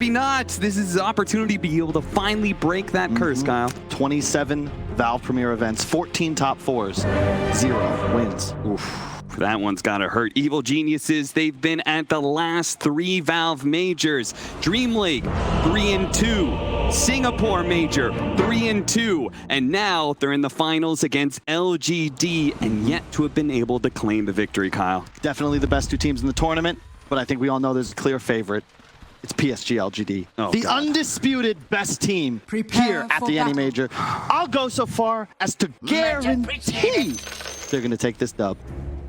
Maybe not. This is an opportunity to be able to finally break that curse, Kyle. 27 Valve Premier events, 14 top fours, 0 wins. Oof. That one's gotta hurt. Evil Geniuses, they've been at the last 3 Valve Majors. Dream League, 3-2. Singapore Major, 3-2. And now they're in the finals against LGD and yet to have been able to claim the victory, Kyle. Definitely the best 2 teams in the tournament, but I think we all know there's a clear favorite. It's PSG.LGD. Oh, the God. Undisputed best team here at the UniMajor. I'll go so far as to guarantee they're going to take this dub.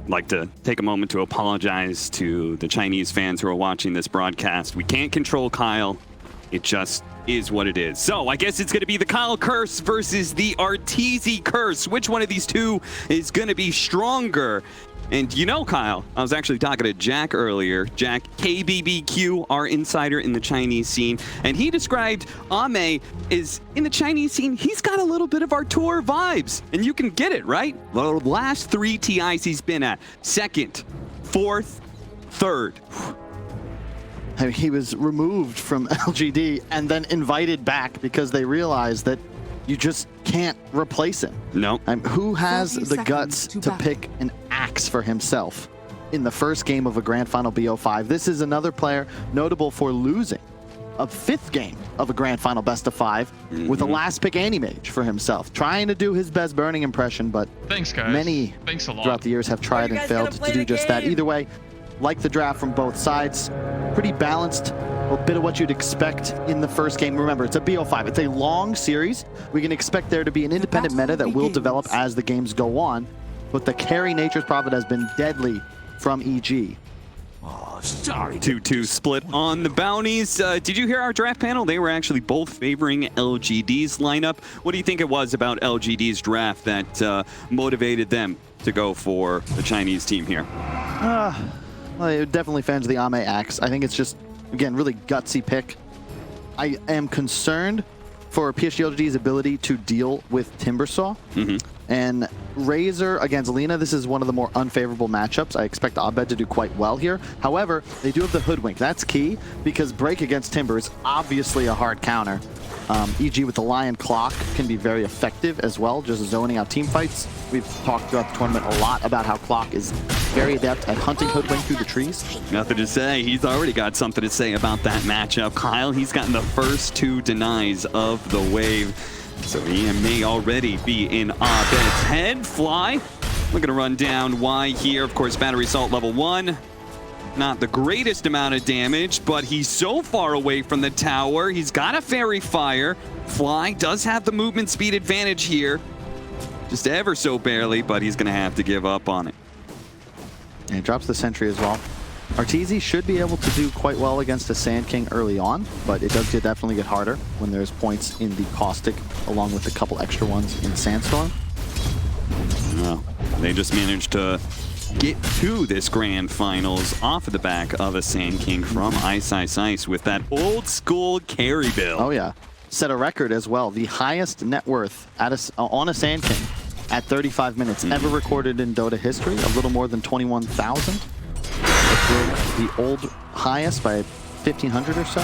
I'd like to take a moment to apologize to the Chinese fans who are watching this broadcast. We can't control Kyle. It just is what it is. So I guess it's going to be the Kyle curse versus the Arteezy curse. Which one of these two is going to be stronger? And you know, Kyle, I was actually talking to Jack earlier. Jack, KBBQ, our insider in the Chinese scene. And he described Ame is, in the Chinese scene, he's got a little bit of Artur vibes. And you can get it, right? The last 3 TIs he's been at. 2nd, 4th, 3rd. I mean, he was removed from LGD and then invited back because they realized that you just can't replace him. No. Who has the guts to pick an axe for himself in the first game of a Grand Final BO5? This is another player notable for losing a 5th game of a Grand Final Best of 5 with a last pick Anti-Mage for himself. Trying to do his best Burning impression, but Thanks, guys. many Thanks a lot. throughout the years have tried and failed to do just that. Either way, like the draft from both sides, pretty balanced. A bit of what you'd expect in the first game. Remember, it's a BO5. It's a long series. We can expect there to be an independent meta that will develop as the games go on, but the carry Nature's Prophet has been deadly from EG. Oh, sorry. 2-2 split on the bounties. Did you hear our draft panel? They were actually both favoring LGD's lineup. What do you think it was about LGD's draft that motivated them to go for the Chinese team here? Well, they're definitely fans of the Ame Axe. I think it's just, again, really gutsy pick. I am concerned for PSG.LGD's ability to deal with Timbersaw. And Razor against Lina, this is one of the more unfavorable matchups. I expect Abed to do quite well here. However, they do have the Hoodwink. That's key because Break against Timber is obviously a hard counter. EG with the Lion Clock can be very effective as well, just zoning out team fights. We've talked throughout the tournament a lot about how Clock is very adept at hunting Hoodwink through the trees. Nothing to say. He's already got something to say about that matchup. Kyle, he's gotten the first 2 denies of the wave. So he may already be in Abed's head. Fly, we're gonna run down Y here. Of course, battery assault level 1. Not the greatest amount of damage, but he's so far away from the tower. He's got a fairy fire. Fly does have the movement speed advantage here. Just ever so barely, but he's gonna have to give up on it. And he drops the sentry as well. Arteezy should be able to do quite well against a Sand King early on, but it does definitely get harder when there's points in the Caustic, along with a couple extra ones in Sandstorm. No, they just managed to get to this grand finals off of the back of a Sand King from Ice Ice Ice with that old school carry build. Oh yeah, set a record as well. The highest net worth at on a Sand King at 35 minutes ever recorded in Dota history, a little more than 21,000. The old highest by 1,500 or so.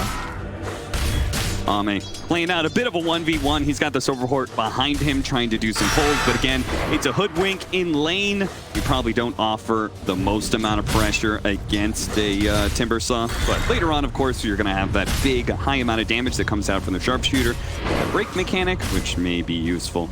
Ame playing out a bit of a 1v1. He's got the Silver Hort behind him trying to do some pulls, but again, it's a Hoodwink in lane. You probably don't offer the most amount of pressure against a Timbersaw, but later on, of course, you're going to have that big, high amount of damage that comes out from the Sharpshooter. A break mechanic, which may be useful.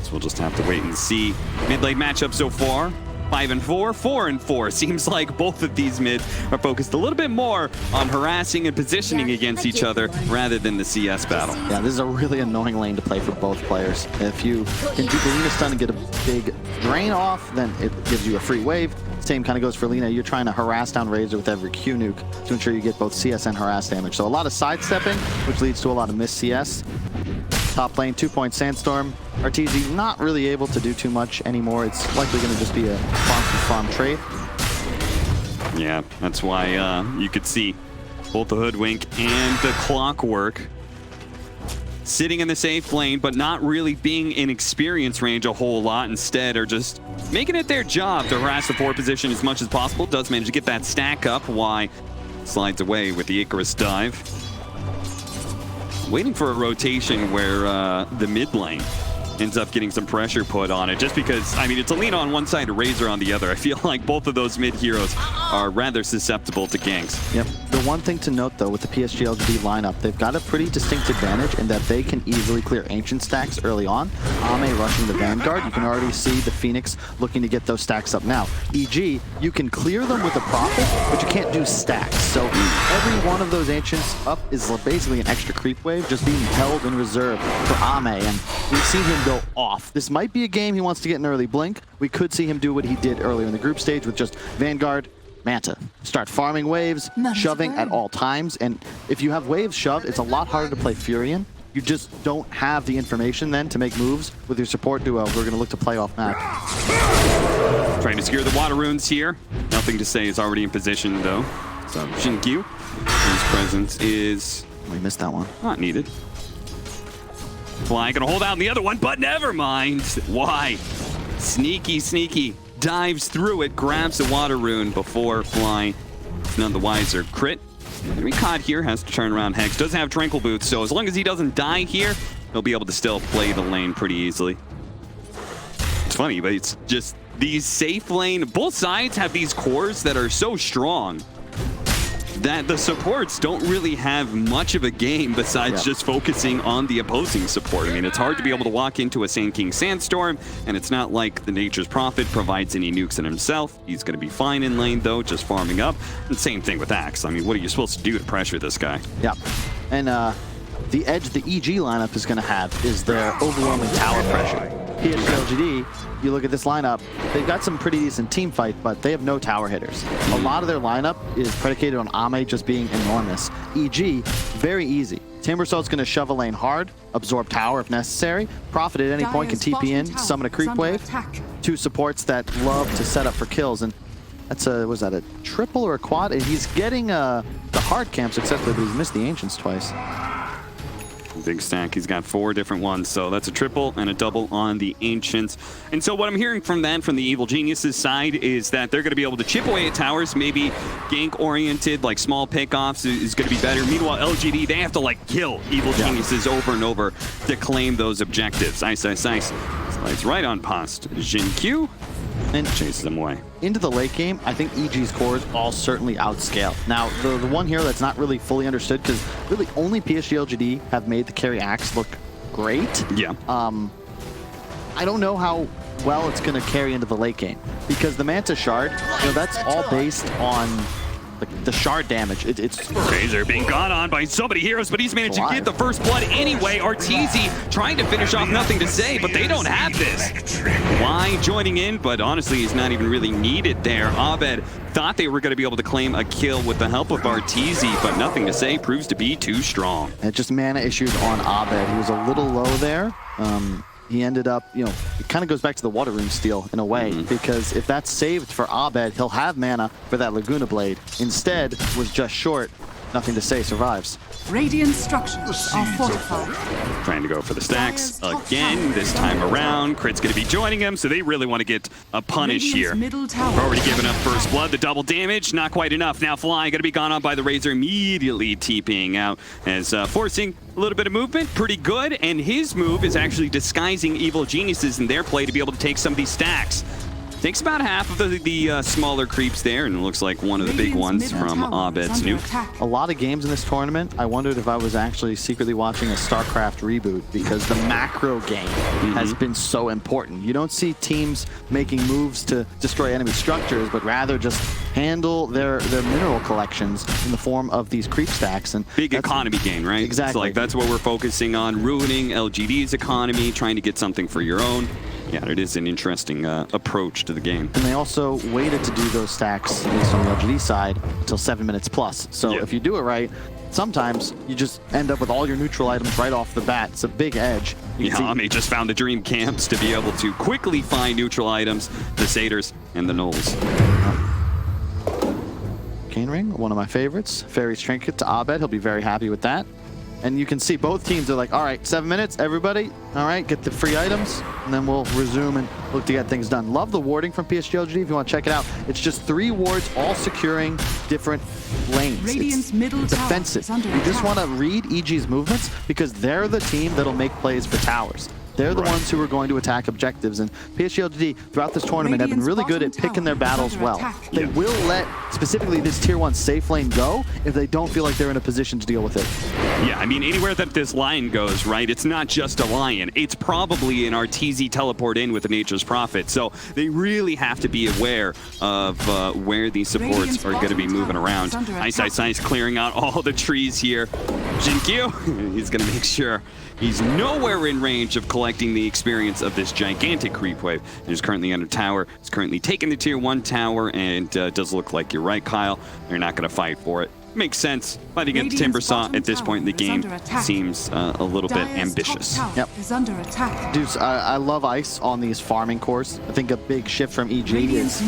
So we'll just have to wait and see. Mid-lane matchup so far. 5-4, 4-4. Seems like both of these mids are focused a little bit more on harassing and positioning against each other rather than the CS battle. Yeah, this is a really annoying lane to play for both players. If you can do the Lina stun and get a big drain off, then it gives you a free wave. Same kind of goes for Lina. You're trying to harass down Razor with every Q nuke to ensure you get both CS and harass damage. So a lot of sidestepping, which leads to a lot of missed CS. Top lane, 2-point Sandstorm. Arteezy not really able to do too much anymore. It's likely going to just be a farm-to-farm trade. Yeah, that's why you could see both the Hoodwink and the Clockwork sitting in the safe lane, but not really being in experience range a whole lot. Instead, are just making it their job to harass the 4 position as much as possible. Does manage to get that stack up. Y slides away with the Icarus dive. waiting for a rotation where the mid lane ends up getting some pressure put on it, just because, I mean, it's a Lina on one side, a Razor on the other. I feel like both of those mid heroes are rather susceptible to ganks. Yep. The one thing to note, though, with the PSG.LGD lineup, they've got a pretty distinct advantage in that they can easily clear Ancient stacks early on. Ame rushing the Vanguard. You can already see the Phoenix looking to get those stacks up now. EG, you can clear them with a Prophet, but you can't do stacks. So every one of those Ancients up is basically an extra creep wave just being held in reserve for Ame, and we've seen him go off. This might be a game he wants to get an early blink. We could see him do what he did earlier in the group stage with just Vanguard, Manta. Start farming waves, shoving at all times, and if you have waves shoved, it's a lot harder to play Furion. You just don't have the information then to make moves with your support duo who are going to look to play off map. Trying to secure the water runes here. Nothing to say is already in position though. So Shinkyu, his presence is... We missed that one. Not needed. Fly gonna hold out on the other one, but never mind. Why? Sneaky, sneaky. Dives through it, grabs the water rune before Fly is none the wiser. Crit. Caught here, has to turn around Hex. Does have Tranquil Boots, so as long as he doesn't die here, he'll be able to still play the lane pretty easily. It's funny, but it's just these safe lane, both sides have these cores that are so strong that the supports don't really have much of a game besides just focusing on the opposing support. I mean, it's hard to be able to walk into a Sand King Sandstorm, and it's not like the Nature's Prophet provides any nukes in himself. He's going to be fine in lane, though, just farming up. And same thing with Axe. I mean, what are you supposed to do to pressure this guy? Yeah. And the edge the EG lineup is going to have is their overwhelming tower pressure. PSG.LGD, you look at this lineup, they've got some pretty decent team fight, but they have no tower hitters. A lot of their lineup is predicated on Ame just being enormous. EG, very easy. Timbersaw's going to shove a lane hard, absorb tower if necessary. Prophet at any point can TP in, summon a creep wave. Two supports that love to set up for kills, and that's a, was that a triple or a quad? He's getting the hard camp successfully, but he's missed the Ancients twice. Big stack. He's got 4 different ones, so that's a triple and a double on the Ancients. And so what I'm hearing from that, from the Evil Geniuses side, is that they're going to be able to chip away at towers, maybe gank-oriented, like small pickoffs is going to be better. Meanwhile, LGD, they have to like kill Evil Geniuses over and over to claim those objectives. Ice, ice, ice. Slides right on past Jinkyu and chases them away. Into the late game, I think EG's cores all certainly outscale. Now, the one hero that's not really fully understood, because really only PSG.LGD have made the carry Axe look great. Yeah. I don't know how well it's going to carry into the late game, because the Manta Shard, you know, that's all based on the shard damage. It's Razor being gone on by so many heroes, but he's managed to get the first blood anyway. Arteezy trying to finish off Nothing to Say, but they don't have this. Why joining in, but honestly, he's not even really needed there. Abed thought they were going to be able to claim a kill with the help of Arteezy, but Nothing to Say proves to be too strong. And just mana issues on Abed. He was a little low there. He ended up, you know, it kind of goes back to the Water Rune steal in a way, because if that's saved for Abed, he'll have mana for that Laguna Blade. Instead, was just short. Nothing to Say survives. Radiant structures are fortified. Trying to go for the stacks again this time around. Crit's going to be joining him, so they really want to get a punish here. They've already given up first blood. The double damage, not quite enough. Now Fly going to be gone on by the Razor, immediately TPing out as forcing a little bit of movement. Pretty good, and his move is actually disguising Evil Geniuses in their play to be able to take some of these stacks. Takes about half of the smaller creeps there, and it looks like one of the big ones from Abed's nuke. A lot of games in this tournament, I wondered if I was actually secretly watching a StarCraft reboot, because the macro game has been so important. You don't see teams making moves to destroy enemy structures, but rather just handle their mineral collections in the form of these creep stacks. And big economy gain, right? Exactly. So like that's what we're focusing on, ruining LGD's economy, trying to get something for your own. Yeah, it is an interesting approach to the game. And they also waited to do those stacks, at least on the LGD side, until 7 minutes plus. So if you do it right, sometimes you just end up with all your neutral items right off the bat. It's a big edge. Ame just found the dream camps to be able to quickly find neutral items, the Satyrs and the Knolls. Cane Ring, one of my favorites. Fairy's Trinket to Abed, he'll be very happy with that. And you can see both teams are like, all right, 7 minutes, everybody. All right, get the free items, and then we'll resume and look to get things done. Love the warding from PSG.LGD if you want to check it out. It's just 3 wards all securing different lanes. Radiant's It's middle tower defensive. is under You just attack. want to read EG's movements because they're the team that'll make plays for towers. They're the ones who are going to attack objectives, and PSG.LGD throughout this tournament have been really good at picking their battles well. They will let specifically this tier 1 safe lane go if they don't feel like they're in a position to deal with it. Yeah, I mean, anywhere that this lion goes, right, it's not just a lion. It's probably an RTZ teleport in with the Nature's Prophet. So they really have to be aware of where these supports are going to be moving around. Ice clearing out all the trees here. Jinkyu, he's going to make sure he's nowhere in range of collecting the experience of this gigantic creep wave. He's currently under tower. He's currently taking the tier 1 tower, and does look like you're right, Kyle. They're not going to fight for it. Makes sense. Fighting against Timbersaw at this point in the game seems a little bit ambitious. Yep. Is under attack. Dudes, I love Ice on these farming cores. I think a big shift from EG is,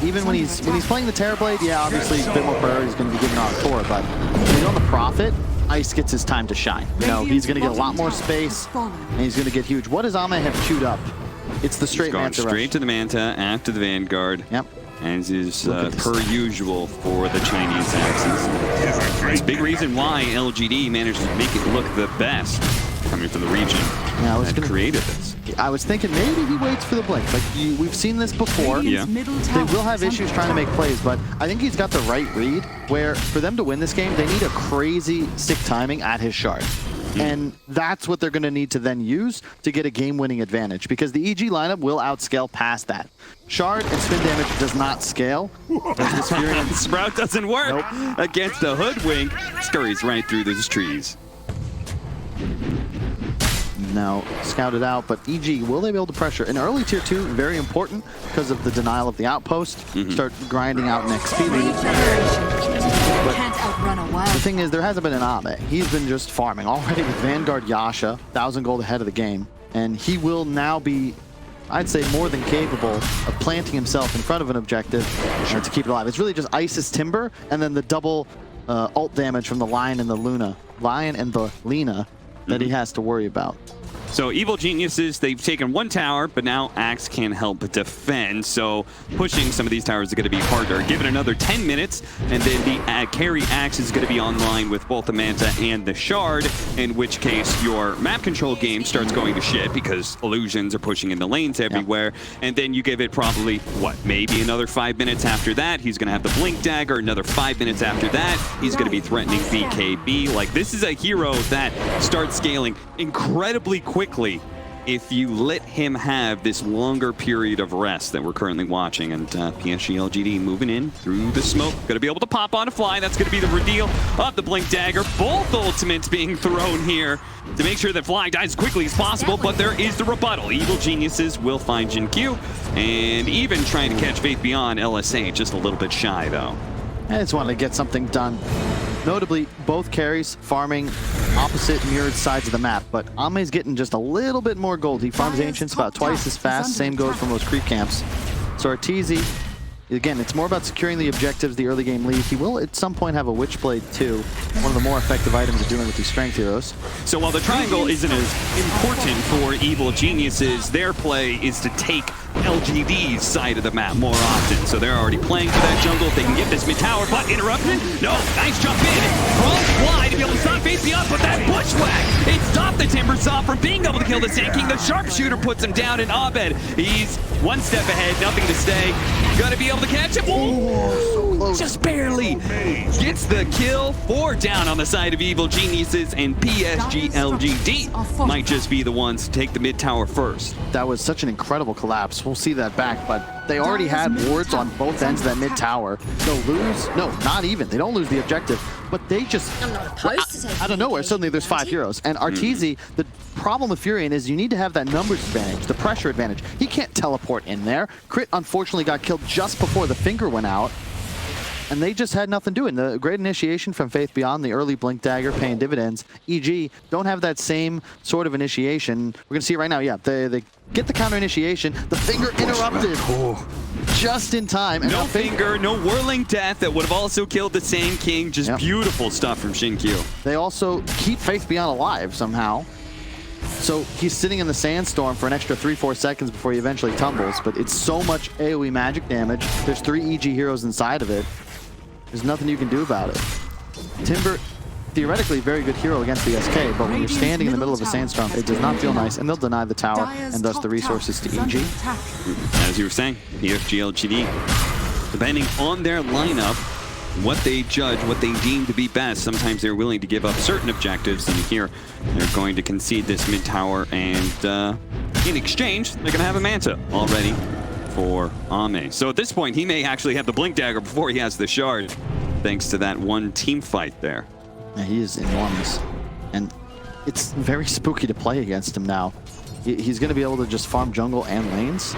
even when he's playing the Terrorblade, yeah, obviously a bit more priority is going to be given on Tor, but when he's on the Prophet, Ice gets his time to shine. You know, he's going to get a lot more space, and he's going to get huge. What does Ame have queued up? It's the straight He's gone Manta straight rush. to the Manta after the Vanguard. Yep. As is per usual for the Chinese axes. It's a big reason why LGD managed to make it look the best coming from the region that created this. I was thinking maybe he waits for the blink. Like we've seen this before. Yeah. They will have issues trying to make plays, but I think he's got the right read where for them to win this game, they need a crazy sick timing at his shard. And that's what they're going to need to then use to get a game-winning advantage because the EG lineup will outscale past that. Shard and spin damage does not scale. Sprout doesn't work against the Hoodwink. Scurries right through those trees. Now scouted out, but EG, will they be able to pressure? In early tier 2, very important because of the denial of the outpost. Start grinding out an XP lead. Can't outrun a wild. The thing is, there hasn't been an Ame. He's been just farming already with Vanguard Yasha, 1,000 gold ahead of the game. And he will now be, I'd say, more than capable of planting himself in front of an objective to keep it alive. It's really just Isis Timber and then the double ult damage from the Lion and the Lina that he has to worry about. So Evil Geniuses, they've taken 1 tower, but now Axe can help defend. So pushing some of these towers is going to be harder. Give it another 10 minutes, and then the carry Axe is going to be online with both the Manta and the Shard, in which case your map control game starts going to shit because illusions are pushing in the lanes everywhere. And then you give it probably, what, maybe another 5 minutes after that. He's going to have the Blink Dagger. Another 5 minutes after that, he's going to be threatening BKB. Like, this is a hero that starts scaling incredibly quickly if you let him have this longer period of rest that we're currently watching. And PSG.LGD moving in through the smoke. Going to be able to pop on a fly. That's going to be the reveal of the Blink Dagger. Both ultimates being thrown here to make sure that Fly dies as quickly as possible, but there is the rebuttal. Evil Geniuses will find Jinkyu, and even trying to catch Faith Beyond LSA, just a little bit shy though. I just wanted to get something done. Notably, both carries farming opposite mirrored sides of the map, but Ame's getting just a little bit more gold. He farms Ancients about twice as fast. Same goes from those creep camps. So Arteezy, again, it's more about securing the objectives, the early game lead. He will at some point have a Witchblade too, one of the more effective items of dealing with these strength heroes. So while the triangle isn't as important for Evil Geniuses, their play is to take LGD's side of the map more often. So they're already playing for that jungle. If they can get this mid-tower, but interrupted? No, nice jump in. From Fly to be able to stop Faith Beyond, but that bushwhack, it stopped the Timbersaw from being able to kill the Sand King. The sharpshooter puts him down, and Abed, he's one step ahead, nothing to stay. Gonna be able to catch him. Ooh, just barely gets the kill. 4 down on the side of Evil Geniuses, and PSG.LGD might just be the ones to take the mid-tower first. That was such an incredible collapse. We'll see that back, but they already had wards on both ends of that mid-tower. They'll lose, no, not even. They don't lose the objective, but they just, out of nowhere, suddenly there's 5 heroes. And Arteezy, the problem with Furion is you need to have that numbers advantage, the pressure advantage. He can't teleport in there. Crit unfortunately got killed just before the finger went out. and they just had nothing doing. The great initiation from Faith Beyond, the early Blink Dagger paying dividends. EG don't have that same sort of initiation. We're going to see it right now. Yeah, they get the counter initiation. The finger interrupted just in time. And No now finger, no whirling death that would have also killed the Sand King. Just beautiful stuff from Xinkyu. They also keep Faith Beyond alive somehow. So he's sitting in the sandstorm for an extra 3-4 seconds before he eventually tumbles, but it's so much AoE magic damage. There's 3 EG heroes inside of it. There's nothing you can do about it. Timber, theoretically, very good hero against the SK, but when you're standing in the middle of a sandstorm, it does not feel nice, and they'll deny the tower and thus the resources to EG. As you were saying, PSG.LGD, depending on their lineup, what they judge, what they deem to be best, sometimes they're willing to give up certain objectives, and here they're going to concede this mid tower, and in exchange, they're going to have a Manta already for Ame. So at this point, he may actually have the Blink Dagger before he has the Shard, thanks to that one team fight there. Yeah, he is enormous, and it's very spooky to play against him now. He's going to be able to just farm jungle and lanes,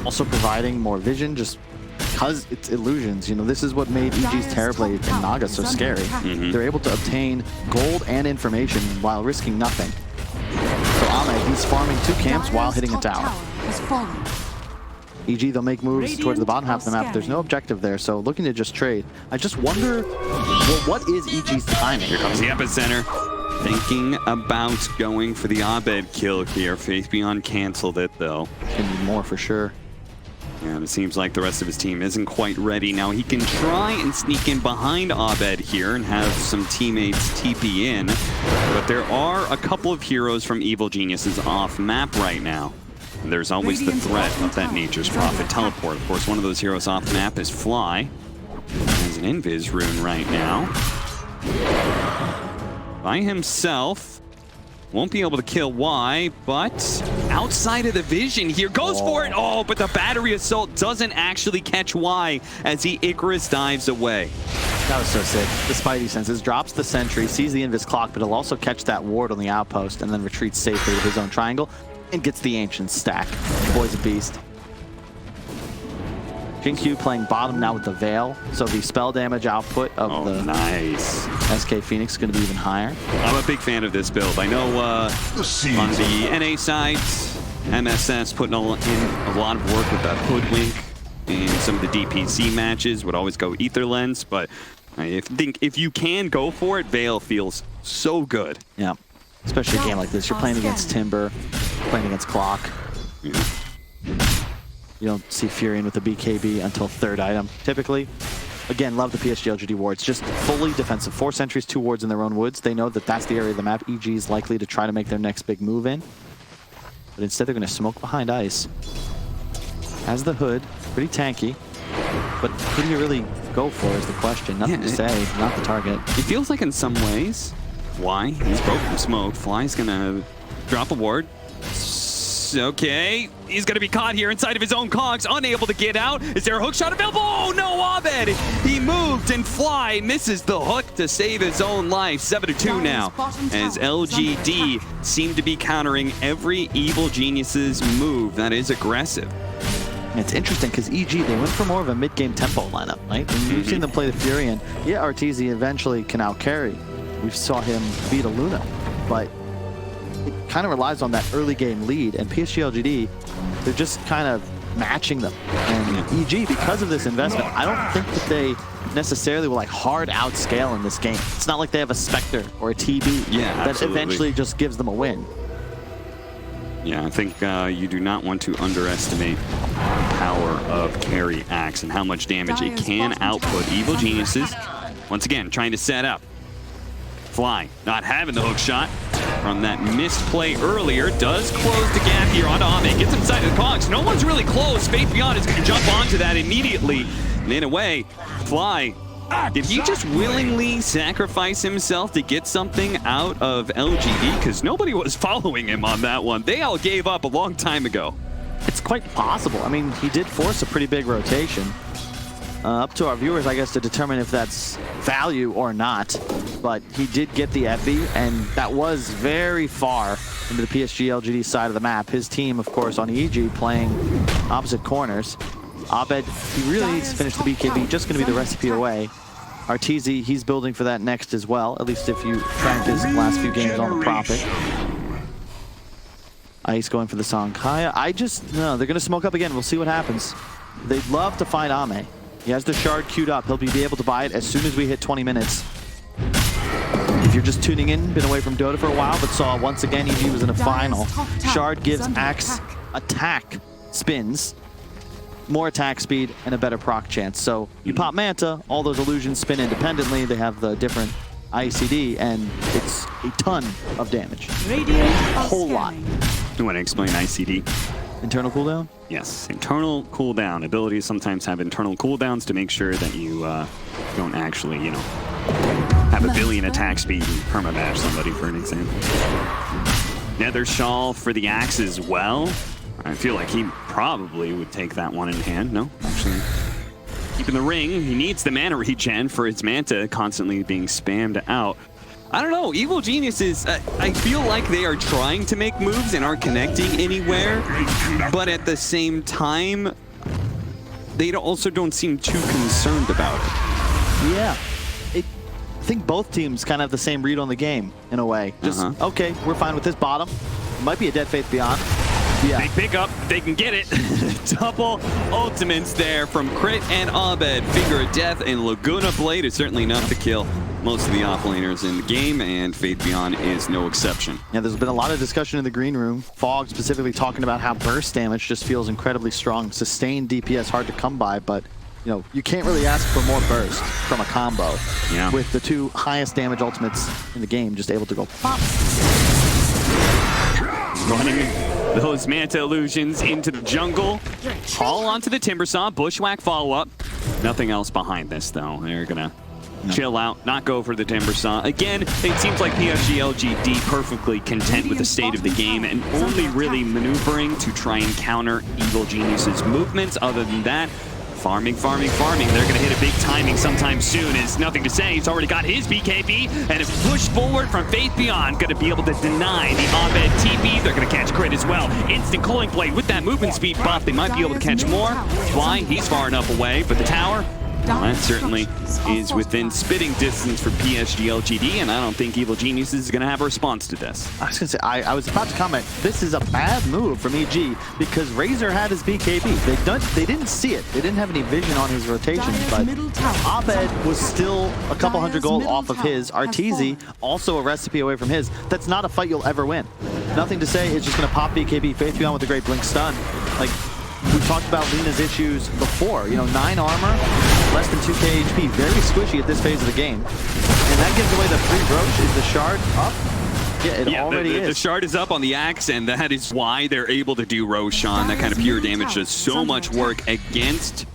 also providing more vision, just because it's illusions. You know, this is what made EG's Terrorblade and Naga so scary. They're able to obtain gold and information while risking nothing. So Ame, he's farming 2 camps while hitting a tower. EG, they'll make moves towards the bottom half of the map. There's no objective there, so looking to just trade. I just wonder, well, what is EG's timing? Here comes the epicenter. Thinking about going for the Abed kill here. Faith Beyond canceled it, though. Can be more for sure. And it seems like the rest of his team isn't quite ready. Now he can try and sneak in behind Abed here and have some teammates TP in. But there are a couple of heroes from Evil Geniuses off map right now. And there's always the threat of that Nature's Prophet teleport. Of course, one of those heroes off map is Fly. Has an Invis rune right now. By himself. Won't be able to kill Y, but outside of the vision here, goes for it. Oh, but the battery assault doesn't actually catch Y as he Icarus dives away. That was so sick. The Spidey senses, drops the sentry, sees the Invis clock, but he'll also catch that ward on the outpost and then retreats safely to his own triangle and gets the Ancient stack. The boy's a beast. Xinkyu playing bottom now with the Veil, so the spell damage output of the nice SK Phoenix is going to be even higher. I'm a big fan of this build. I know on the NA side, MSS putting in a lot of work with that Hoodwink and some of the DPC matches would always go Ether Lens, but I think if you can go for it, Veil feels so good. Yeah, especially a game like this. You're playing against Timber, playing against Clock. Yeah. You don't see Furion with the BKB until 3rd item, typically. Again, love the PSG.LGD wards. Just fully defensive. 4 sentries, 2 wards in their own woods. They know that that's the area of the map EG is likely to try to make their next big move in. But instead, they're going to smoke behind ice. Has the hood. Pretty tanky. But who do you really go for is the question. Nothing to say. Not the target. It feels like in some ways, why? He's broken smoke. Fly's going to drop a ward. Okay, he's going to be caught here inside of his own cogs, unable to get out. Is there a hook shot available? Oh no, Abed! He moved and Fly misses the hook to save his own life. 7-2 now, as LGD seem to be countering every Evil Genius's move. That is aggressive. It's interesting because EG, they went for more of a mid-game tempo lineup, right? And we've seen them play the Furion. Yeah, Arteezy eventually can out-carry. We saw him beat a Luna, but it kind of relies on that early game lead, and PSG.LGD, they're just kind of matching them. And EG, because of this investment, I don't think that they necessarily will like hard outscale in this game. It's not like they have a Spectre or a TB that eventually just gives them a win. Yeah, I think you do not want to underestimate the power of Carry Axe and how much damage it can output. Evil Geniuses, once again, trying to set up. Fly, not having the hook shot from that missed play earlier, does close the gap here on Ame, gets inside the cogs. No one's really close. Faith Beyond is going to jump onto that immediately. And in a way, Fly, did he just willingly sacrifice himself to get something out of LGD? Because nobody was following him on that one. They all gave up a long time ago. It's quite possible. I mean, he did force a pretty big rotation. Up to our viewers, I guess, to determine if that's value or not. But he did get the Effie, and that was very far into the PSG.LGD side of the map. His team, of course, on EG playing opposite corners. Abed, he really needs to finish the BKB, just going to be the recipe away. Arteezy, he's building for that next as well, at least if you track his last few games on the Prophet. Ice going for the song. Kaya, no, they're going to smoke up again. We'll see what happens. They'd love to find Ame. He has the shard queued up. He'll be able to buy it as soon as we hit 20 minutes. If you're just tuning in, been away from Dota for a while, but saw once again EG was in a final. Shard gives Axe attack spins, more attack speed, and a better proc chance. So you pop Manta, all those illusions spin independently. They have the different ICD, and it's a ton of damage. A whole lot. You want to explain ICD? Internal cooldown? Yes, internal cooldown. Abilities sometimes have internal cooldowns to make sure that you don't actually, have a billion attack speed and permabash somebody, for an example. Nether Shawl for the Axe as well. I feel like he probably would take that one in hand. No, actually. Keeping the ring, he needs the mana regen for his Manta constantly being spammed out. I don't know, Evil Geniuses, I feel like they are trying to make moves and aren't connecting anywhere, but at the same time, they also don't seem too concerned about it. Yeah. I think both teams kind of have the same read on the game, in a way. Just, okay, we're fine with this bottom. It might be a Dead Faith Beyond. Yeah. Big pickup, they can get it. Double ultimates there from Crit and Abed. Finger of Death and Laguna Blade is certainly enough to kill most of the offlaners in the game, and Faith Beyond is no exception. Yeah, there's been a lot of discussion in the green room. Fog specifically talking about how burst damage just feels incredibly strong. Sustained DPS hard to come by, but you can't really ask for more burst from a combo. Yeah. With the two highest damage ultimates in the game just able to go pop. Running those Manta illusions into the jungle. Call onto the Timbersaw, Bushwhack follow-up. Nothing else behind this, though. They're gonna chill out, not go for the Timbersaw. Again, it seems like PSG.LGD perfectly content with the state of the game and only really maneuvering to try and counter Evil Genius's movements. Other than that, farming. They're going to hit a big timing sometime soon. Is nothing to say. He's already got his BKB, and if pushed forward from Faith Beyond, going to be able to deny the Abed TP. They're going to catch Crit as well. Instant Cooling Blade with that movement speed buff. They might be able to catch more. Why? He's far enough away, but the tower, well, that certainly is within spitting distance for PSG.LGD, and I don't think Evil Genius is going to have a response to this. I was going to say, I was about to comment, this is a bad move from EG because Razor had his BKB. They didn't see it. They didn't have any vision on his rotation, but Abed was still a couple hundred gold off of his. Arteezy, also a recipe away from his. That's not a fight you'll ever win. Nothing to say, it's just going to pop BKB. Faith Beyond with a great blink stun. Like, we talked about Lina's issues before. 9 armor, less than 2k HP, very squishy at this phase of the game. And that gives away the free Roche. Is the shard up? Yeah, it already is. The shard is up on the Axe, and that is why they're able to do Roshan. That kind of pure damage does so much work against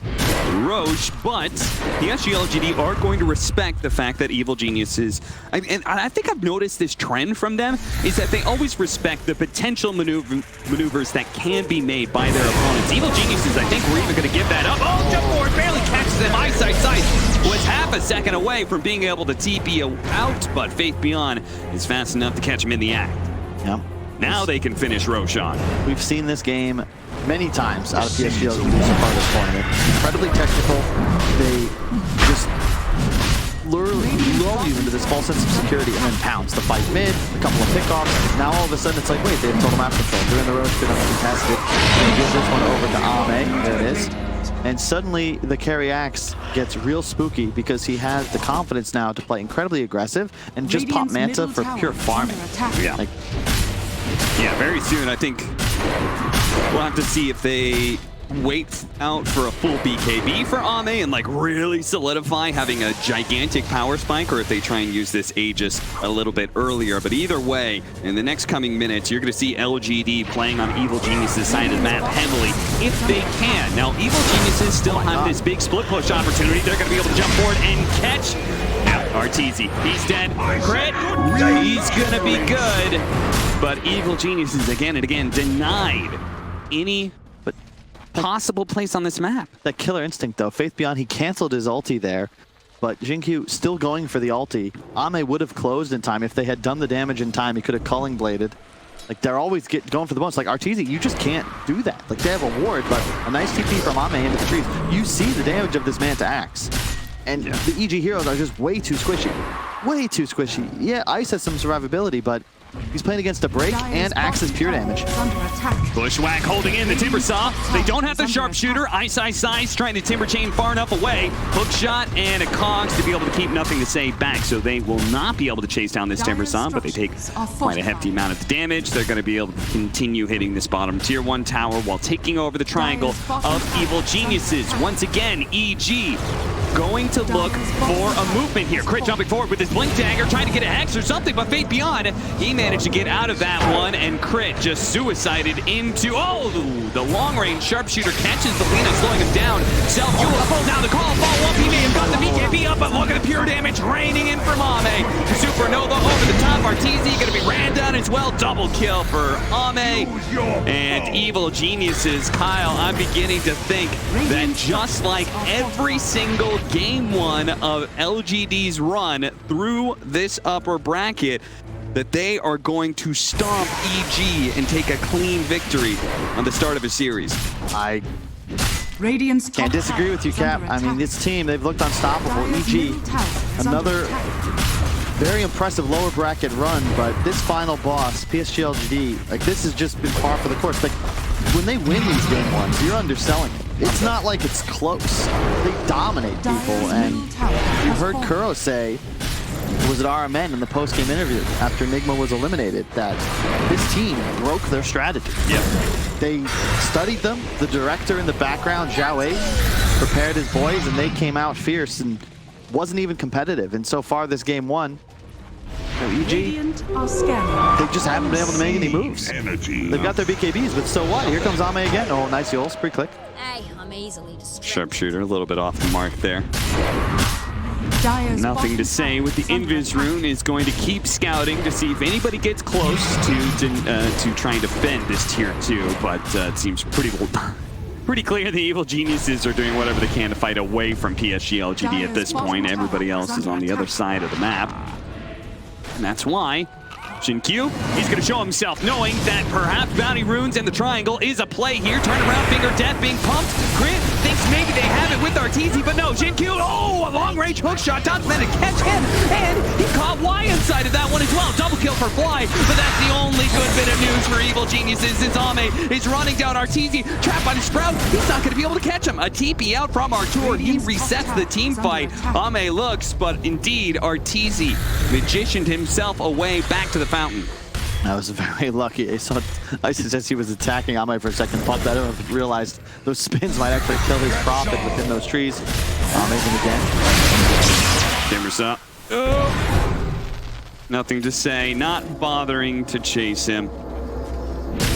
Roche, but the PSG.LGD are going to respect the fact that Evil Geniuses, and I think I've noticed this trend from them, is that they always respect the potential maneuvers that can be made by their opponents. Evil Geniuses, I think we're even going to give that up. Oh, jump forward, barely catches him. Eyesight was half a second away from being able to TP out, but Faith Beyond is fast enough to catch him in the act. Yep. Now they can finish Roshan. We've seen this game many times out of PSG.LGD so far this tournament. Incredibly technical. They just lull you into this false sense of security and then pounce. The fight mid, a couple of pickoffs. Now all of a sudden it's like, wait, they have total map control. They're in the Roche, been uncontested. They give this one over to Ame. There it is. And suddenly the carry Axe gets real spooky because he has the confidence now to play incredibly aggressive and just pop Manta for pure farming. Yeah. Yeah, very soon I think we'll have to see if they wait out for a full BKB for Ame and really solidify having a gigantic power spike, or if they try and use this Aegis a little bit earlier. But either way, in the next coming minutes, you're going to see LGD playing on Evil Geniuses' side of the map heavily if they can. Now, Evil Geniuses still have this big split push opportunity. They're going to be able to jump forward and catch Arteezy. He's dead. Crit. He's going to be good. But Evil Geniuses again and again denied any possible place on this map. That killer instinct though. Faith Beyond, he canceled his ulti there, but Jinkyu still going for the ulti. Ame would have closed in time. If they had done the damage in time, he could have culling bladed. Like, they're always going for the bonus. Like, Arteezy, you just can't do that. Like, they have a ward, but a nice TP from Ame into the trees. You see the damage of this man to Axe. And the EG heroes are just way too squishy. Way too squishy. Yeah, Ice has some survivability, but he's playing against a break and Axe's pure damage. Bushwhack holding in the Timbersaw. They don't have the sharpshooter. Ice trying to timber chain far enough away. Hook shot and a Cogs to be able to keep nothing to say back. So they will not be able to chase down this Timbersaw, but they take quite a hefty amount of damage. They're going to be able to continue hitting this bottom tier 1 tower while taking over the triangle of Evil Geniuses. Once again, EG going to look for a movement here. Crit jumping forward with his Blink Dagger, trying to get a Hex or something, but Fate Beyond, he managed to get out of that one, and Crit just suicided into, the long-range sharpshooter catches the Lina, slowing him down. Self-Fuel pulls down the call, follow-up, he may have got the BKB up, but look at the pure damage raining in from Ame. Supernova over the top, Arteezy gonna be ran down as well. Double kill for Ame. And Evil Geniuses, Kyle, I'm beginning to think that just like every single Game 1 of LGD's run through this upper bracket, that they are going to stomp EG and take a clean victory on the start of a series. I Radiant's can't disagree with you, Cap. I mean, this team, they've looked unstoppable. EG, another very impressive lower bracket run, but this final boss, PSG.LGD, like, this has just been par for the course. Like, when they win these Game 1s, you're underselling it. It's not like it's close. They dominate people, and you heard Kuro say, was it RMN in the post-game interview after Enigma was eliminated, that this team broke their strategy. Yeah. They studied them. The director in the background, Zhao Wei, prepared his boys, and they came out fierce and wasn't even competitive. And so far this Game 1, EG, they just haven't been able to make any moves. They've got their BKBs, but so what? Here comes Ame again. Oh, nice Yols, pre-click. Hey, I'm easily distracted. Sharpshooter, a little bit off the mark there. Nothing to say with the Invis rune, is going to keep scouting to see if anybody gets close to trying to defend this tier 2, but it seems pretty clear the Evil Geniuses are doing whatever they can to fight away from PSG.LGD at this point. Everybody else is on the other side of the map. And that's why Q, he's going to show himself, knowing that perhaps Bounty Runes and the Triangle is a play here. Turn around, Finger Death being pumped. Crit thinks maybe they have it with Arteezy, but no, Q, a long-range hook shot. Doesn't manage to catch him, and he caught Y inside of that one as well. Double kill for Fly, but that's the only good bit of news for Evil Geniuses, since Ame is running down Arteezy, trapped by the Sprout. He's not going to be able to catch him. A TP out from Artur. He resets the team fight. Ame looks, but indeed, Arteezy magicianed himself away back to the fountain. I was very lucky. I saw Isis as he was attacking Ame for a second. Thought that I realized those spins might actually kill his Prophet within those trees. Ame's again. Timbersaw. Oh. Nothing to say. Not bothering to chase him.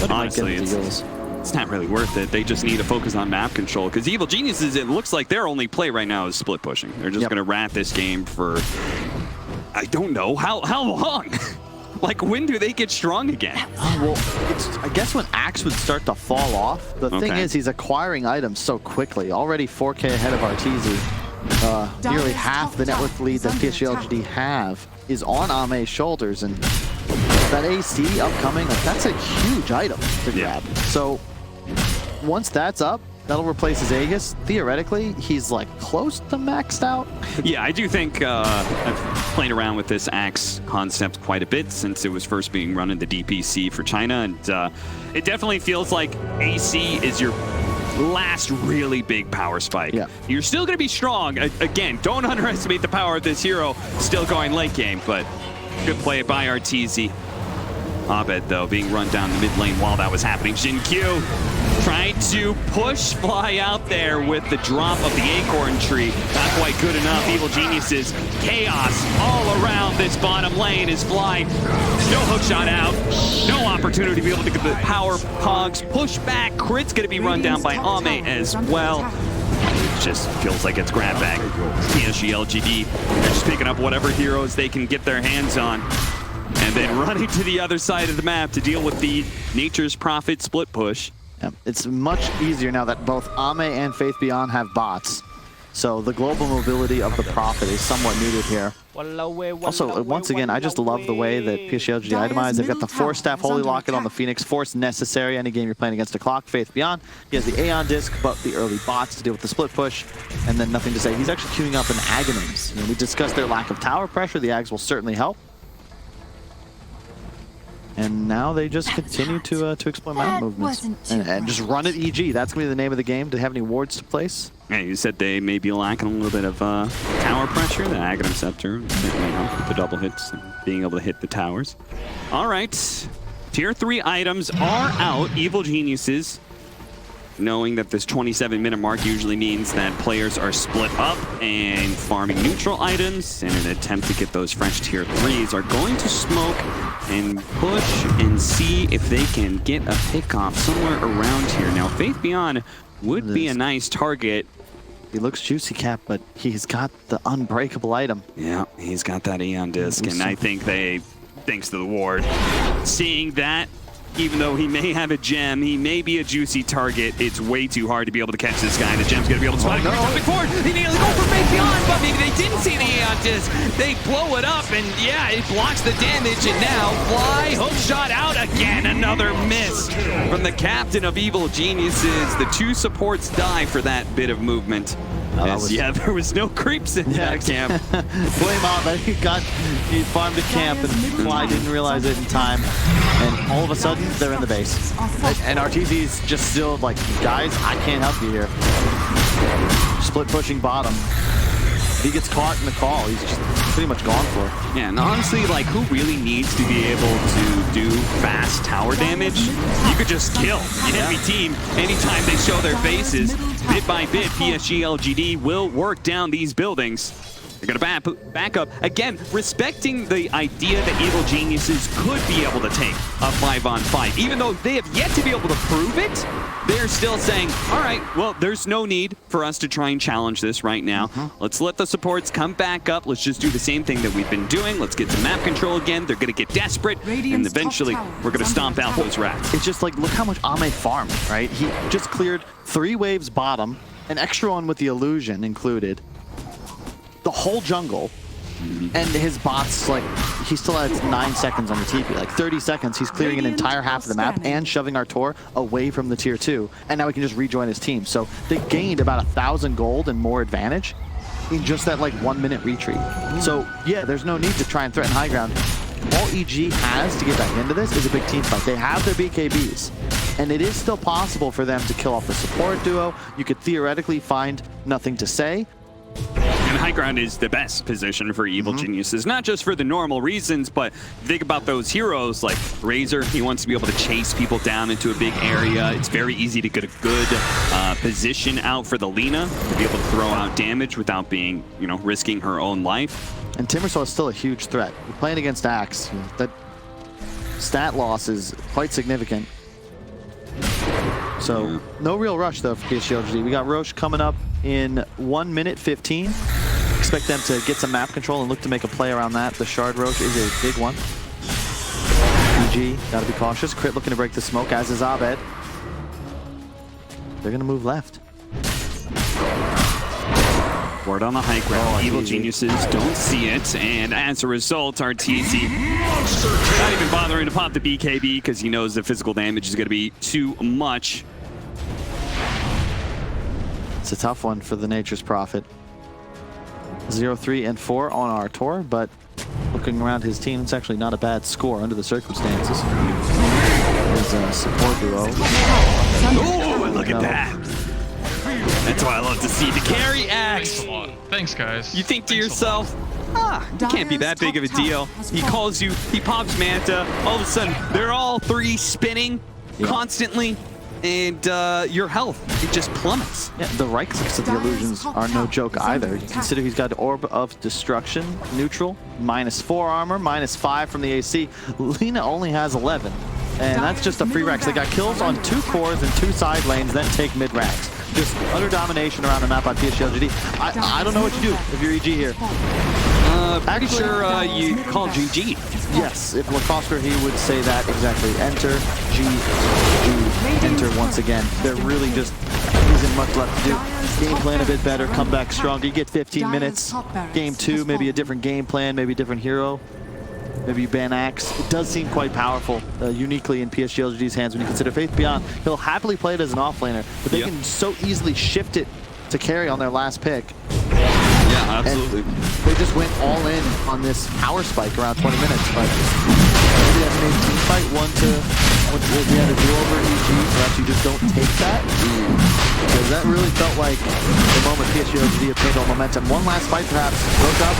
Honestly, it's not really worth it. They just need to focus on map control, because Evil Geniuses, it looks like their only play right now is split pushing. They're just going to rat this game for, I don't know, how long? Like, when do they get strong again? Well, I guess when Axe would start to fall off. The thing is, he's acquiring items so quickly. Already 4K ahead of Arteezy. Nearly half the network lead that PSG.LGD have is on Ame's shoulders, and that AC upcoming, like, that's a huge item to grab. So once that's up, that'll replace his Aegis. Theoretically, he's like close to maxed out. Yeah, I do think I've played around with this Axe concept quite a bit since it was first being run in the DPC for China, and it definitely feels like AC is your last really big power spike. Yeah. You're still going to be strong. Again, don't underestimate the power of this hero still going late game, but good play by Arteezy. Abed, though, being run down the mid lane while that was happening. Q trying to push Fly out there with the drop of the Acorn Tree. Not quite good enough. Evil Geniuses, chaos all around this bottom lane as Fly, no hook shot out, no opportunity to be able to get the power Pogs push back. Crit's going to be run down by Ame as well. It just feels like it's grab bag. PSG.LGD, they're just picking up whatever heroes they can get their hands on, and then running to the other side of the map to deal with the Nature's Prophet split push. Yeah, it's much easier now that both Ame and Faith Beyond have bots. So the global mobility of the Prophet is somewhat muted here. Also, once again, I just love the way that PSG.LGD itemized. They've got the Force Staff Holy Locket on the Phoenix. Force necessary any game you're playing against a clock. Faith Beyond. He has the Aeon Disc, but the early bots to deal with the split push. And then nothing to say. He's actually queuing up an Aghanims. We discussed their lack of tower pressure. The Ags will certainly help. And now they just continue to exploit map movements. And just run at EG. That's going to be the name of the game. Do they have any wards to place? Yeah, you said they may be lacking a little bit of tower pressure. The Aghanim Scepter certainly helps with the double hits and being able to hit the towers. All right. Tier 3 items are out. Evil Geniuses, knowing that this 27-minute mark usually means that players are split up and farming neutral items in an attempt to get those fresh tier 3s, are going to smoke and push and see if they can get a pick off somewhere around here. Now, Faith Beyond would be a nice target. He looks juicy, Cap, but he's got the unbreakable item. Yeah, he's got that Aeon Disc, and I think they, thanks to the ward, seeing that, even though he may have a gem, he may be a juicy target, it's way too hard to be able to catch this guy. The gem's going to be able to spot him coming forward. He nearly go for Faith Beyond, but maybe they didn't see the Aeon Disc. They blow it up, and yeah, it blocks the damage, and now Fly, hook shot out again. Another miss from the captain of Evil Geniuses. The two supports die for that bit of movement. Yeah, there was no creeps in that camp. Blame on that. He farmed a camp and Fly didn't realize it in time. And all of a sudden, they're in the base. And RTZ's just still like, guys, I can't help you here. Split pushing bottom. If he gets caught in the call, he's just pretty much gone for it. Yeah, and honestly, like, who really needs to be able to do fast tower damage? You could just kill the enemy team anytime they show their faces. Bit by bit, PSG.LGD will work down these buildings. They're going to back up. Again, respecting the idea that Evil Geniuses could be able to take a 5-on-5. Even though they have yet to be able to prove it, they're still saying, all right, well, there's no need for us to try and challenge this right now. Let's let the supports come back up. Let's just do the same thing that we've been doing. Let's get to map control again. They're going to get desperate, and eventually we're going to stomp out those rats. It's just like, look how much Ame farmed, right? He just cleared 3 waves bottom, an extra one with the illusion included, the whole jungle, and his bots, like, he still has 9 seconds on the TP, like 30 seconds, he's clearing an entire half of the map and shoving our Tor away from the tier 2, and now he can just rejoin his team. So they gained about 1,000 gold and more advantage in just that like 1-minute retreat. So yeah, there's no need to try and threaten high ground. All EG has to get back into this is a big team fight. They have their BKBs, and it is still possible for them to kill off the support duo. You could theoretically find nothing to say. And high ground is the best position for Evil Geniuses, not just for the normal reasons, but think about those heroes like Razor. He wants to be able to chase people down into a big area. It's very easy to get a good position out for the Lina to be able to throw out damage without being, you know, risking her own life. And Timbersaw is still a huge threat. We're playing against Axe. That stat loss is quite significant. So no real rush though for PSG.LGD. We got Roche coming up in 1 minute 15. Expect them to get some map control and look to make a play around that. The Shard Roche is a big one. PG, gotta be cautious. Crit looking to break the smoke, as is Abed. They're gonna move left. Word on the high ground. Evil Geniuses don't see it, and as a result, RTZ not even bothering to pop the BKB because he knows the physical damage is going to be too much. It's a tough one for the Nature's Prophet. 0, 3, and 4 on our tour, but looking around his team, it's actually not a bad score under the circumstances. His support duo. Oh, look at that. That's what I love to see. The carry axe. Thanks, guys. You think to yourself, it can't be that big of a deal. He calls you, he pops Manta. All of a sudden, they're all 3 spinning constantly, and your health, it just plummets. Yeah, the right clicks of the illusions are no joke either. You consider he's got Orb of Destruction, neutral, -4 armor, -5 from the AC. Lina only has 11, and that's just a free rack. They got kills on 2 cores and 2 side lanes, then take mid racks. Just utter domination around the map by PSG.LGD. I don't know what you do if you're EG here. Pretty sure you call GG. Yes, if Lacoste were, he would say that exactly. Enter, G, enter once again. They're really just isn't much left to do. Game plan a bit better, come back stronger. You get 15 minutes. Game 2, maybe a different game plan, maybe a different hero. Maybe ban Axe. It does seem quite powerful, uniquely in PSG.LGD's hands when you consider Faith Beyond. He'll happily play it as an offlaner, but they can so easily shift it to carry on their last pick. Yeah, absolutely. And they just went all in on this power spike around 20 minutes, but maybe that's made team fight one to we had a do-over EG, perhaps you just don't take that. Because that really felt like the moment PSG.LGD obtained all momentum. One last fight perhaps, broke up.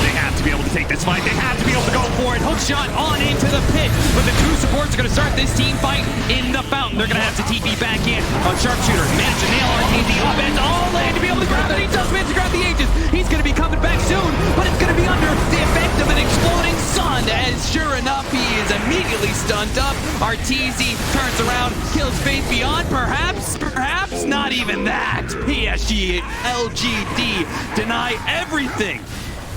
They have to be able to take this fight. They have to be able to go for it. Hook shot on into the pit. But the two supports are going to start this team fight in the fountain. They're going to have to TP back in on Sharpshooter. Manage to nail RKD up and all in to be able to grab it. He does manage to grab the Aegis. He's going to be coming back soon, but it's going to be under the effect of an exploding sun, as sure enough, he is immediately stunned up. Arteezy turns around, kills Faith Beyond, perhaps not even that. PSG.LGD deny everything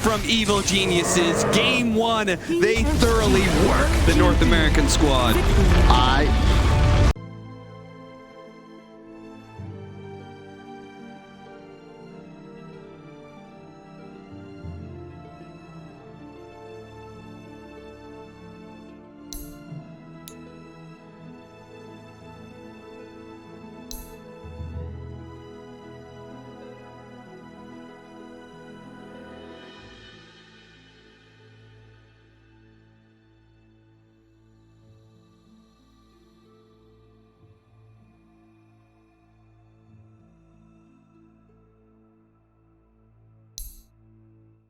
from Evil Geniuses. Game 1, they thoroughly work the North American squad. I